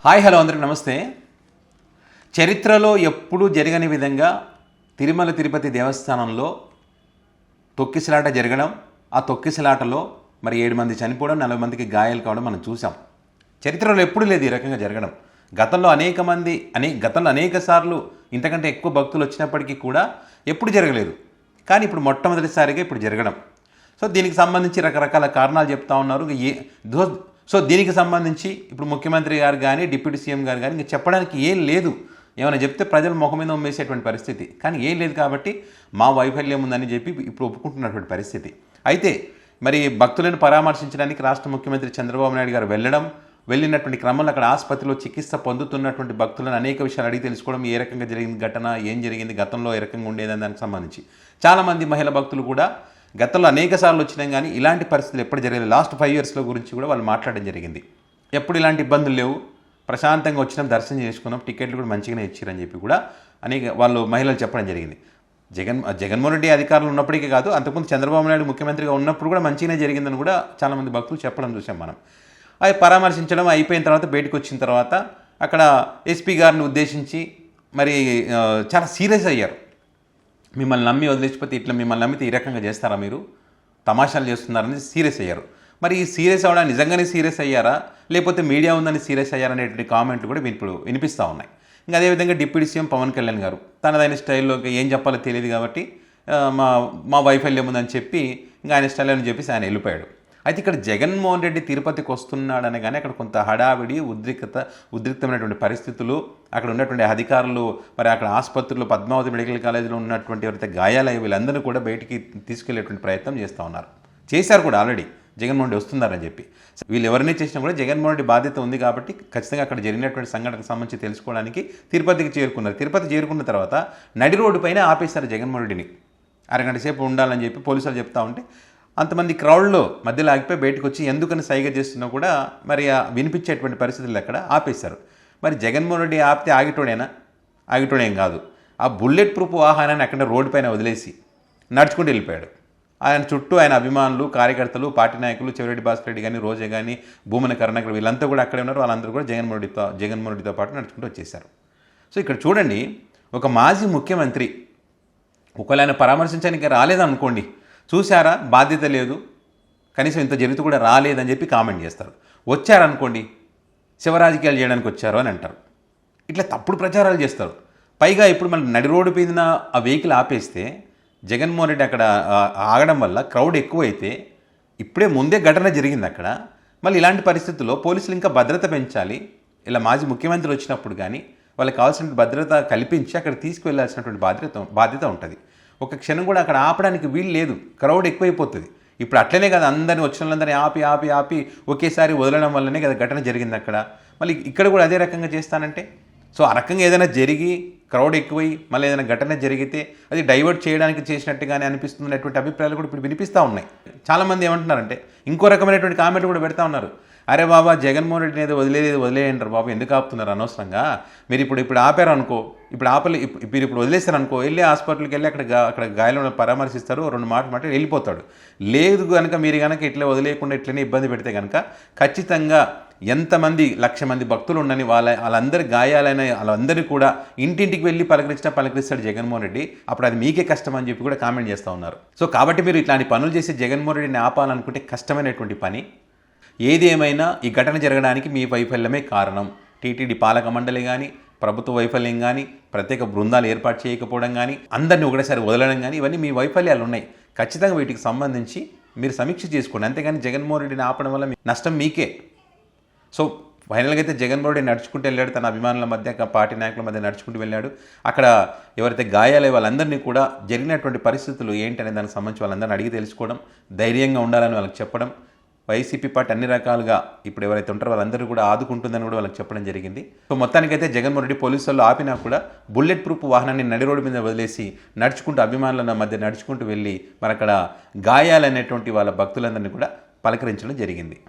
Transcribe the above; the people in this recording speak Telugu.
హాయ్ హలో అందరికీ నమస్తే. చరిత్రలో ఎప్పుడూ జరగని విధంగా తిరుమల తిరుపతి దేవస్థానంలో తొక్కిసలాట జరగడం, ఆ తొక్కిసలాటలో మరి 7 మంది చనిపోవడం, 40 మందికి గాయాలు కావడం మనం చూసాం. చరిత్రలో ఎప్పుడూ లేదు ఈ రకంగా జరగడం. గతంలో అనేక సార్లు ఇంతకంటే ఎక్కువ భక్తులు వచ్చినప్పటికీ కూడా ఎప్పుడు జరగలేదు. కానీ ఇప్పుడు మొట్టమొదటిసారిగా ఇప్పుడు జరగడం. సో దీనికి సంబంధించి రకరకాల కారణాలు చెప్తా ఉన్నారు. సో దీనికి సంబంధించి ఇప్పుడు ముఖ్యమంత్రి గారు కానీ డిప్యూటీ సీఎం గారు కానీ ఇంకా చెప్పడానికి ఏం లేదు. ఏమైనా చెప్తే ప్రజలు ముఖం మీద ఉమ్మేసేటువంటి పరిస్థితి. కానీ ఏం లేదు కాబట్టి మా వైఫల్యం ఉందని చెప్పి ఇప్పుడు ఒప్పుకుంటున్నటువంటి పరిస్థితి. అయితే మరి భక్తులను పరామర్శించడానికి రాష్ట్ర ముఖ్యమంత్రి చంద్రబాబు నాయుడు గారు వెళ్ళినటువంటి క్రమంలో అక్కడ ఆసుపత్రిలో చికిత్స పొందుతున్నటువంటి భక్తులను అనేక విషయాలు అడిగి తెలుసుకోవడం, ఏ రకంగా జరిగింది ఘటన, ఏం జరిగింది, గతంలో ఏ రకంగా ఉండేదని దానికి సంబంధించి చాలామంది మహిళా భక్తులు కూడా గతంలో అనేక సార్లు వచ్చినాం కానీ ఇలాంటి పరిస్థితులు ఎప్పుడు జరగలేదు. లాస్ట్ 5 ఇయర్స్లో గురించి కూడా వాళ్ళు మాట్లాడడం జరిగింది. ఎప్పుడు ఇలాంటి ఇబ్బందులు లేవు, ప్రశాంతంగా వచ్చినాం, దర్శనం చేసుకున్నాం, టికెట్లు కూడా మంచిగానే ఇచ్చారని చెప్పి కూడా వాళ్ళు మహిళలు చెప్పడం జరిగింది. జగన్మోహన్ రెడ్డి అధికారులు ఉన్నప్పటికీ కాదు, అంతకుముందు చంద్రబాబు నాయుడు ముఖ్యమంత్రిగా ఉన్నప్పుడు కూడా మంచిగానే జరిగిందని కూడా చాలామంది భక్తులు చెప్పడం చూసాం మనం. అది పరామర్శించడం అయిపోయిన తర్వాత బయటకు వచ్చిన తర్వాత అక్కడ ఎస్పీ గారిని ఉద్దేశించి మరి చాలా సీరియస్ అయ్యారు. మిమ్మల్ని నమ్మి వదిలేసిపోతే ఇట్లా మిమ్మల్ని నమ్మితే ఈ రకంగా చేస్తారా, మీరు తమాషాలు చేస్తున్నారని సీరియస్ అయ్యారు. మరి ఈ సీరియస్ అవ్వడానికి నిజంగానే సీరియస్ అయ్యారా, లేకపోతే మీడియా ఉందని సీరియస్ అయ్యారనేటువంటి కామెంట్లు కూడా ఇప్పుడు వినిపిస్తూ ఉన్నాయి. ఇంకా అదేవిధంగా డిప్యూటీ సీఎం పవన్ కళ్యాణ్ గారు తనదైన స్టైల్లో ఏం చెప్పాలో తెలియదు కాబట్టి మా వైఫల్యం ఉందని చెప్పి ఇంకా ఆయన స్టైల్ అని చెప్పేసి ఆయన వెళ్ళిపోయాడు. అయితే ఇక్కడ జగన్మోహన్ రెడ్డి తిరుపతికి వస్తున్నాడని కానీ అక్కడ కొంత హడావిడి ఉద్రిక్తమైనటువంటి పరిస్థితులు, అక్కడ ఉన్నటువంటి అధికారులు, మరి అక్కడ ఆసుపత్రులు, పద్మావతి మెడికల్ కాలేజీలో ఉన్నటువంటి ఎవరైతే గాయాలయ్యే వీళ్ళందరూ కూడా బయటికి తీసుకెళ్లేటువంటి ప్రయత్నం చేశారు కూడా ఆల్రెడీ జగన్మోహన్ రెడ్డి వస్తున్నారని చెప్పి. వీళ్ళు ఎవరిని చేసినా కూడా జగన్మోహన్ రెడ్డి బాధ్యత ఉంది కాబట్టి ఖచ్చితంగా అక్కడ జరిగినటువంటి సంఘటనకు సంబంధించి తెలుసుకోవడానికి తిరుపతికి చేరుకున్నారు. తిరుపతి చేరుకున్న తర్వాత నడి రోడ్డు పైన ఆపేశారు జగన్మోహన్ రెడ్డిని. అరగంట సేపు ఉండాలని చెప్పి పోలీసులు చెప్తా ఉంటే అంతమంది క్రౌడ్లో మధ్యలో ఆగిపోయి బయటకు వచ్చి ఎందుకని సైగ చేస్తున్నా కూడా మరి వినిపించేటువంటి పరిస్థితులు అక్కడ ఆపేశారు. మరి జగన్మోహన్ రెడ్డి ఆపితే ఆగిటోడేం కాదు. ఆ బుల్లెట్ ప్రూఫ్ వాహనాన్ని అక్కడ రోడ్డు పైన వదిలేసి నడుచుకుంటూ వెళ్ళిపోయాడు. ఆయన చుట్టూ ఆయన అభిమానులు, కార్యకర్తలు, పార్టీ నాయకులు, చెవిరెడ్డి భాస్కర్ రెడ్డి కానీ, రోజా కానీ, భూమన కరుణాకర్ వీళ్ళంతా కూడా అక్కడే ఉన్నారు. వాళ్ళందరూ కూడా జగన్మోహన్ రెడ్డితో పాటు నడుచుకుంటూ వచ్చేసారు. సో ఇక్కడ చూడండి, ఒక మాజీ ముఖ్యమంత్రి ఒకవేళ ఆయన పరామర్శించడానికి రాలేదనుకోండి, చూసారా బాధ్యత లేదు, కనీసం ఇంత జరుగుతూ కూడా రాలేదని చెప్పి కామెంట్ చేస్తారు. వచ్చారనుకోండి, శివరాజకీయాలు చేయడానికి వచ్చారు అని అంటారు. ఇట్లా తప్పుడు ప్రచారాలు చేస్తారు. పైగా ఇప్పుడు మన నడి రోడ్డు మీద ఆ వెహికల్ ఆపేస్తే జగన్మోహన్ రెడ్డి అక్కడ ఆగడం వల్ల క్రౌడ్ ఎక్కువైతే ఇప్పుడే ముందే ఘటన జరిగింది అక్కడ. మళ్ళీ ఇలాంటి పరిస్థితుల్లో పోలీసులు ఇంకా భద్రత పెంచాలి. ఇలా మాజీ ముఖ్యమంత్రి వచ్చినప్పుడు కానీ వాళ్ళకి కావాల్సిన భద్రత కల్పించి అక్కడ తీసుకువెళ్లాల్సినటువంటి బాధ్యత ఉంటుంది. ఒక క్షణం కూడా అక్కడ ఆపడానికి వీలు లేదు, క్రౌడ్ ఎక్కువైపోతుంది. ఇప్పుడు అట్లనే కదా అందరినీ వచ్చిన వాళ్ళందరినీ ఆపి ఒకేసారి వదలడం వల్లనే కదా ఘటన జరిగింది అక్కడ. మళ్ళీ ఇక్కడ కూడా అదే రకంగా చేస్తానంటే, సో ఆ రకంగా ఏదైనా జరిగి క్రౌడ్ ఎక్కువై మళ్ళీ ఏదైనా ఘటన జరిగితే అది డైవర్ట్ చేయడానికి చేసినట్టుగానే అనిపిస్తున్నటువంటి అభిప్రాయాలు కూడా ఇప్పుడు వినిపిస్తూ ఉన్నాయి. చాలామంది ఏమంటున్నారంటే ఇంకో రకమైనటువంటి కామెంట్లు కూడా పెడతా ఉన్నారు. అరే బాబా, జగన్మోహన్ రెడ్డిని ఏదో వదిలేయంటారు బాబు, ఎందుకు ఆపుతున్నారు అనవసరంగా, మీరు ఇప్పుడు ఆపారు అనుకో, ఇప్పుడు వదిలేస్తారనుకో, వెళ్ళి హాస్పిటల్కి వెళ్ళి అక్కడ గాయాలను పరామర్శిస్తారు, 2 మాటలు వెళ్ళిపోతాడు. లేదు కనుక మీరు కనుక ఇట్లా వదిలేయకుండా ఇట్లనే ఇబ్బంది పెడితే కనుక ఖచ్చితంగా ఎంతమంది 1,00,000 మంది భక్తులు ఉండని వాళ్ళందరి గాయాలైన వాళ్ళందరినీ కూడా ఇంటింటికి వెళ్ళి పలకరిస్తాడు జగన్మోహన్ రెడ్డి. అప్పుడు అది మీకే కష్టం అని చెప్పి కూడా కామెంట్ చేస్తూ ఉన్నారు. సో కాబట్టి మీరు ఇట్లాంటి పనులు చేసి జగన్మోహన్ రెడ్డిని ఆపాలనుకుంటే కష్టమైనటువంటి పని. ఏది ఏమైనా ఈ ఘటన జరగడానికి మీ వైఫల్యమే కారణం. టీటీడీ పాలక మండలి కానీ, ప్రభుత్వ వైఫల్యం కానీ, ప్రత్యేక బృందాలు ఏర్పాటు చేయకపోవడం కానీ, అందరినీ ఒకటేసారి వదలడం కానీ, ఇవన్నీ మీ వైఫల్యాలు ఉన్నాయి. ఖచ్చితంగా వీటికి సంబంధించి మీరు సమీక్ష చేసుకోండి. అంతేగాని జగన్మోహన్ రెడ్డిని ఆపడం వల్ల నష్టం మీకే. సో ఫైనల్గా అయితే జగన్మోహన్ రెడ్డి నడుచుకుంటూ వెళ్ళాడు, తన అభిమానుల మధ్య, పార్టీ నాయకుల మధ్య నడుచుకుంటూ వెళ్ళాడు. అక్కడ ఎవరైతే గాయాలే వాళ్ళందరినీ కూడా జరిగినటువంటి పరిస్థితులు ఏంటనే దానికి సంబంధించి వాళ్ళందరినీ అడిగి తెలుసుకోవడం, ధైర్యంగా ఉండాలని వాళ్ళకి చెప్పడం. వైసీపీ పార్టీ అన్ని రకాలుగా ఇప్పుడు ఎవరైతే ఉంటారో వాళ్ళందరూ కూడా ఆదుకుంటుందని కూడా వాళ్ళకి చెప్పడం జరిగింది. సో మొత్తానికైతే జగన్మోహన్ రెడ్డి పోలీసులు ఆపినా కూడా బుల్లెట్ ప్రూఫ్ వాహనాన్ని నడి రోడ్డు మీద వదిలేసి నడుచుకుంటూ అభిమానుల మధ్య నడుచుకుంటూ వెళ్ళి మరి అక్కడ గాయాలనేటువంటి వాళ్ళ భక్తులందరినీ కూడా పలకరించడం జరిగింది.